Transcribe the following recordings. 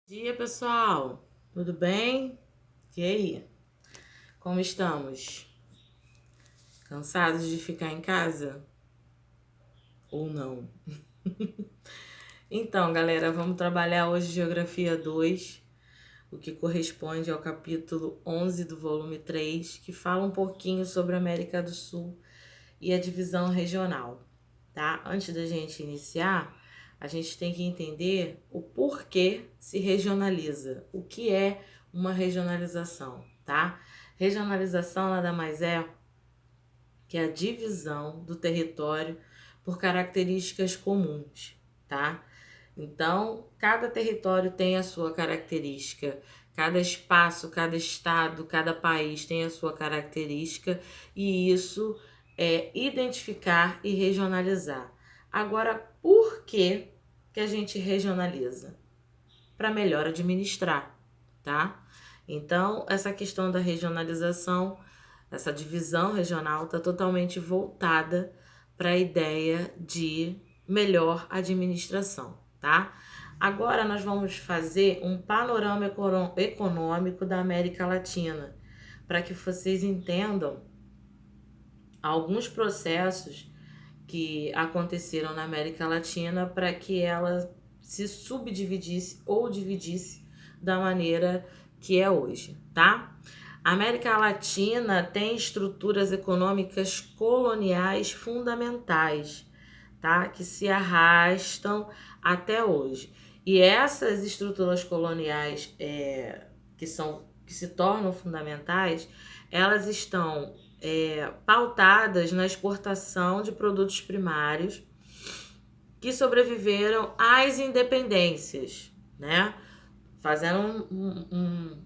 Bom dia, pessoal. Tudo bem? E aí? Como estamos? Cansados de ficar em casa? Ou não? Então, galera, vamos trabalhar hoje Geografia 2, o que corresponde ao capítulo 11 do volume 3, que fala um pouquinho sobre a América do Sul e a divisão regional, tá? Antes da gente iniciar, a gente tem que entender o porquê se regionaliza, o que é uma regionalização, tá? Regionalização nada mais é que a divisão do território por características comuns, tá? Então, cada território tem a sua característica, cada espaço, cada estado, cada país tem a sua característica e isso é identificar e regionalizar. Agora, por que a gente regionaliza? Para melhor administrar, tá? Então, essa questão da regionalização, essa divisão regional está totalmente voltada para a ideia de melhor administração, tá? Agora nós vamos fazer um panorama econômico da América Latina, para que vocês entendam alguns processos que aconteceram na América Latina para que ela se subdividisse ou dividisse da maneira que é hoje, tá? A América Latina tem estruturas econômicas coloniais fundamentais, tá? Que se arrastam até hoje. E essas estruturas coloniais que se tornam fundamentais, elas estão pautadas na exportação de produtos primários que sobreviveram às independências, né? Fazendo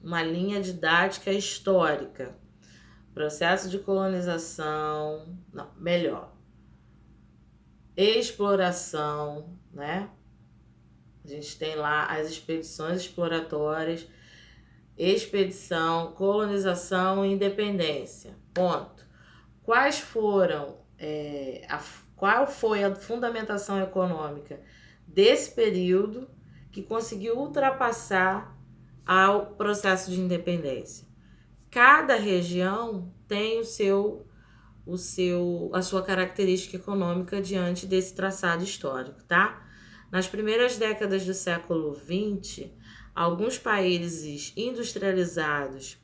uma linha didática histórica. Processo de colonização, não, melhor, exploração, né? A gente tem lá as expedições exploratórias, expedição, colonização e independência. Ponto. Quais foram, qual foi a fundamentação econômica desse período que conseguiu ultrapassar ao processo de independência? Cada região tem a sua característica econômica diante desse traçado histórico, tá? Nas primeiras décadas do século XX, alguns países industrializados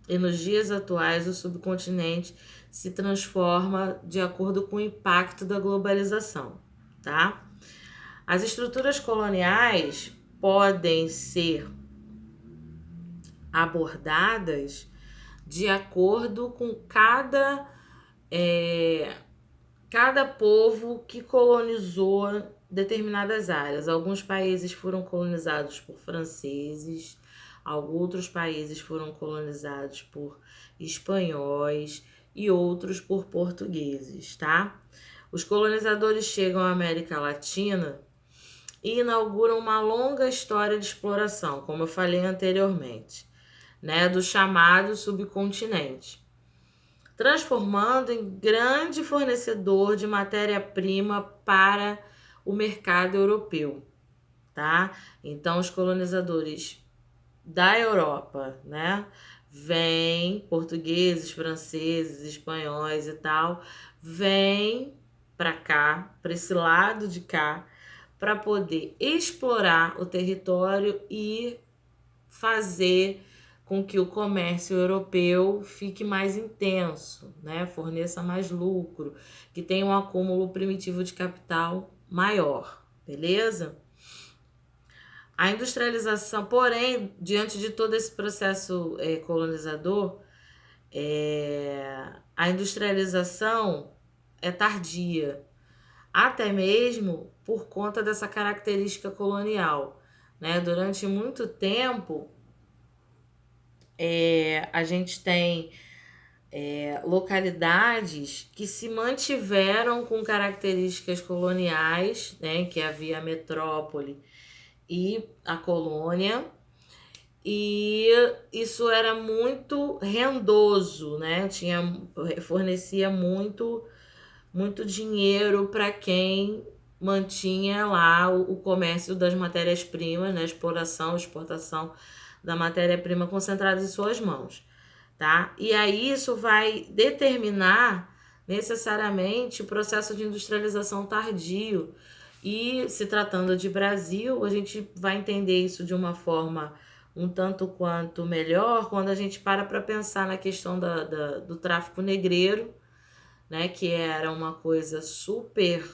e nos dias atuais o subcontinente se transforma de acordo com o impacto da globalização, tá? As estruturas coloniais podem ser abordadas de acordo com cada povo que colonizou determinadas áreas. Alguns países foram colonizados por franceses, outros países foram colonizados por espanhóis e outros por portugueses, tá? Os colonizadores chegam à América Latina e inauguram uma longa história de exploração, como eu falei anteriormente, né, do chamado subcontinente, transformando em grande fornecedor de matéria-prima para o mercado europeu, tá? Então, os colonizadores da Europa, né, vêm, portugueses, franceses, espanhóis e tal, vêm para cá, para esse lado de cá, para poder explorar o território e fazer com que o comércio europeu fique mais intenso, né? Forneça mais lucro, que tenha um acúmulo primitivo de capital maior, beleza? A industrialização, porém, diante de todo esse processo colonizador, a industrialização é tardia, até mesmo por conta dessa característica colonial, né? Durante muito tempo, a gente tem localidades que se mantiveram com características coloniais, né? Que havia a metrópole e a colônia, e isso era muito rendoso, né? Fornecia muito dinheiro para quem mantinha lá o comércio das matérias-primas, né? Exploração, exportação da matéria-prima concentrada em suas mãos, tá? E aí isso vai determinar necessariamente o processo de industrialização tardio. E se tratando de Brasil, a gente vai entender isso de uma forma um tanto quanto melhor quando a gente para pensar na questão do tráfico negreiro, né, que era uma coisa super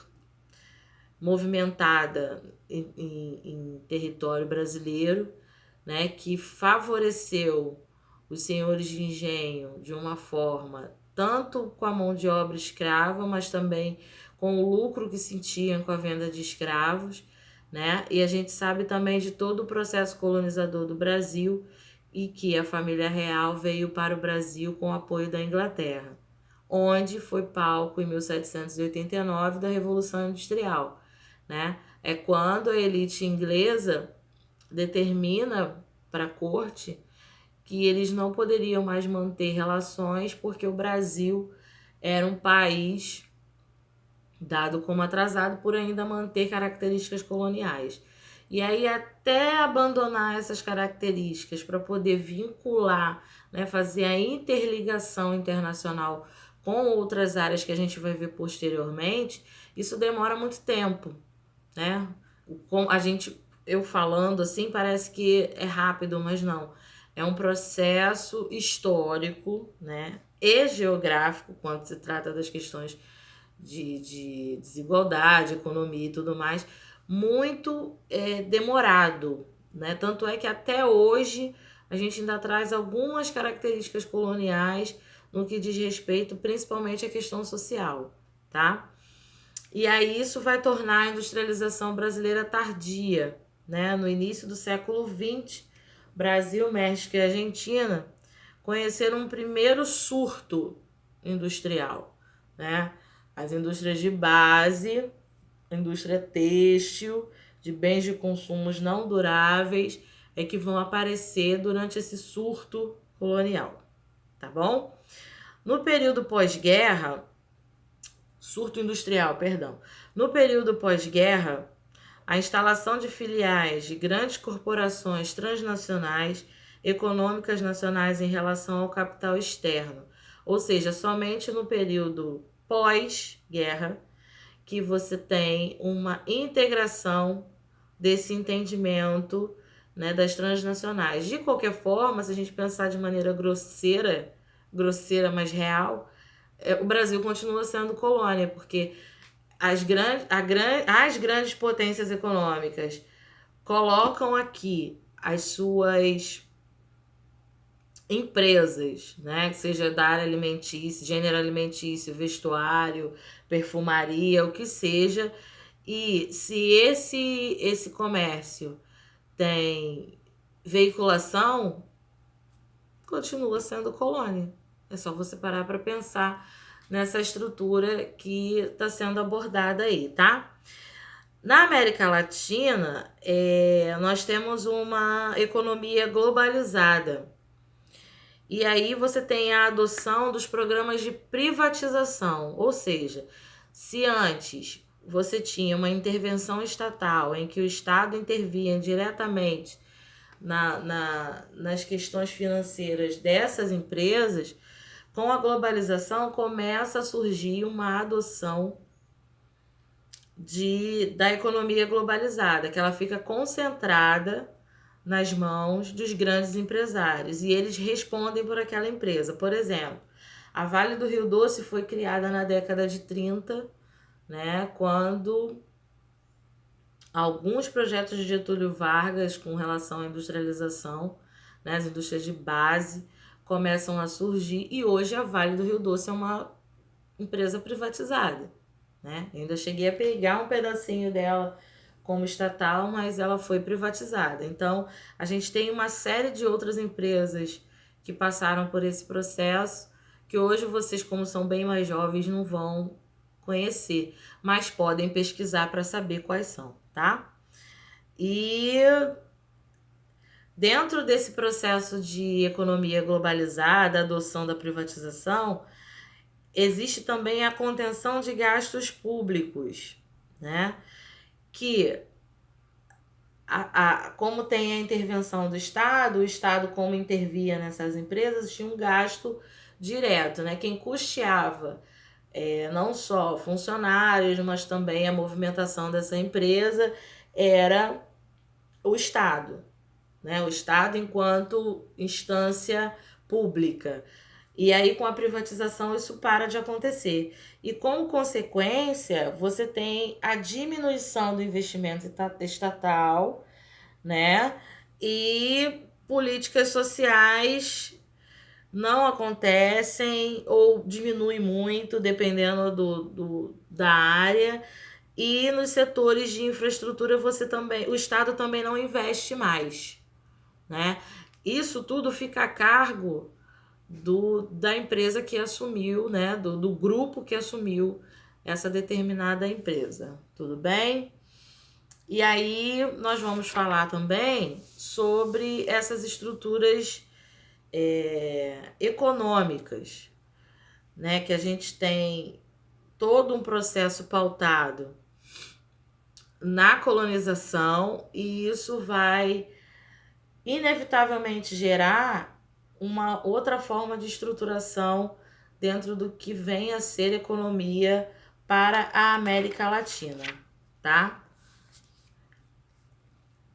movimentada em território brasileiro, né, que favoreceu os senhores de engenho de uma forma tanto com a mão de obra escrava, mas também com o lucro que sentiam com a venda de escravos, né? E a gente sabe também de todo o processo colonizador do Brasil e que a família real veio para o Brasil com o apoio da Inglaterra, onde foi palco em 1789 da Revolução Industrial, né? É quando a elite inglesa determina para a corte que eles não poderiam mais manter relações porque o Brasil era um país dado como atrasado por ainda manter características coloniais. E aí, até abandonar essas características para poder vincular, né, fazer a interligação internacional com outras áreas que a gente vai ver posteriormente, isso demora muito tempo, né? Eu falando assim parece que é rápido, mas não. É um processo histórico, né, e geográfico quando se trata das questões de desigualdade, economia e tudo mais, muito demorado, né? Tanto é que até hoje a gente ainda traz algumas características coloniais no que diz respeito principalmente à questão social, tá? E aí isso vai tornar a industrialização brasileira tardia, né? No início do século XX, Brasil, México e Argentina conheceram um primeiro surto industrial, né? As indústrias de base, a indústria têxtil, de bens de consumos não duráveis, é que vão aparecer durante esse surto colonial, tá bom? No período pós-guerra, surto industrial, perdão. No período pós-guerra, a instalação de filiais de grandes corporações transnacionais, econômicas nacionais em relação ao capital externo, ou seja, somente no período pós-guerra que você tem uma integração desse entendimento, né, das transnacionais. De qualquer forma, se a gente pensar de maneira grosseira, mas real, o Brasil continua sendo colônia, porque as grandes potências econômicas colocam aqui as suas empresas, né, que seja da área alimentícia, gênero alimentício, vestuário, perfumaria, o que seja, e se esse comércio tem veiculação, continua sendo colônia. É só você parar para pensar nessa estrutura que está sendo abordada aí, tá? Na América Latina, nós temos uma economia globalizada. E aí você tem a adoção dos programas de privatização, ou seja, se antes você tinha uma intervenção estatal em que o Estado intervinha diretamente nas questões financeiras dessas empresas, com a globalização começa a surgir uma adoção da economia globalizada, que ela fica concentrada nas mãos dos grandes empresários e eles respondem por aquela empresa. Por exemplo, a Vale do Rio Doce foi criada na década de 30, né, quando alguns projetos de Getúlio Vargas com relação à industrialização, né, as indústrias de base começam a surgir e hoje a Vale do Rio Doce é uma empresa privatizada, né? Eu ainda cheguei a pegar um pedacinho dela como estatal, mas ela foi privatizada. Então, a gente tem uma série de outras empresas que passaram por esse processo, que hoje vocês, como são bem mais jovens, não vão conhecer, mas podem pesquisar para saber quais são, tá? E dentro desse processo de economia globalizada, adoção da privatização, existe também a contenção de gastos públicos, né? que como tem a intervenção do Estado, o Estado, como intervia nessas empresas, tinha um gasto direto, né? Quem custeava não só funcionários, mas também a movimentação dessa empresa era o Estado, né? O Estado enquanto instância pública. E aí, com a privatização, isso para de acontecer. E, como consequência, você tem a diminuição do investimento estatal, né? E políticas sociais não acontecem ou diminuem muito, dependendo da área. E nos setores de infraestrutura, o Estado também não investe mais, né? Isso tudo fica a cargo da empresa que assumiu, né? Do grupo que assumiu essa determinada empresa. Tudo bem? E aí nós vamos falar também sobre essas estruturas econômicas, né? Que a gente tem todo um processo pautado na colonização, e isso vai inevitavelmente gerar uma outra forma de estruturação dentro do que vem a ser economia para a América Latina, tá?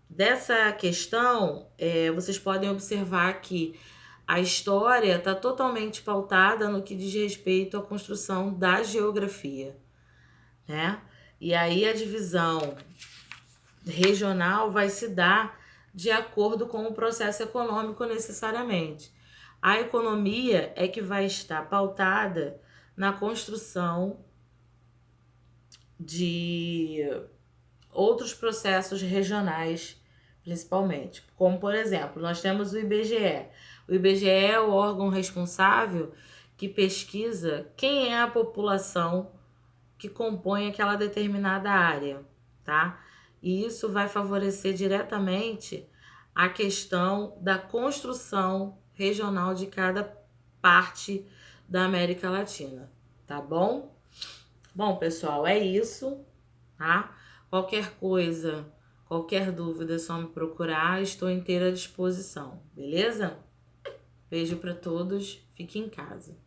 Dessa questão, vocês podem observar que a história está totalmente pautada no que diz respeito à construção da geografia, né? E aí a divisão regional vai se dar de acordo com o processo econômico necessariamente. A economia é que vai estar pautada na construção de outros processos regionais, principalmente. Como, por exemplo, nós temos o IBGE. O IBGE é o órgão responsável que pesquisa quem é a população que compõe aquela determinada área, tá? E isso vai favorecer diretamente a questão da construção regional de cada parte da América Latina, tá bom? Bom, pessoal, é isso, tá? Qualquer coisa, qualquer dúvida, é só me procurar, estou inteira à disposição, beleza? Beijo para todos, fique em casa.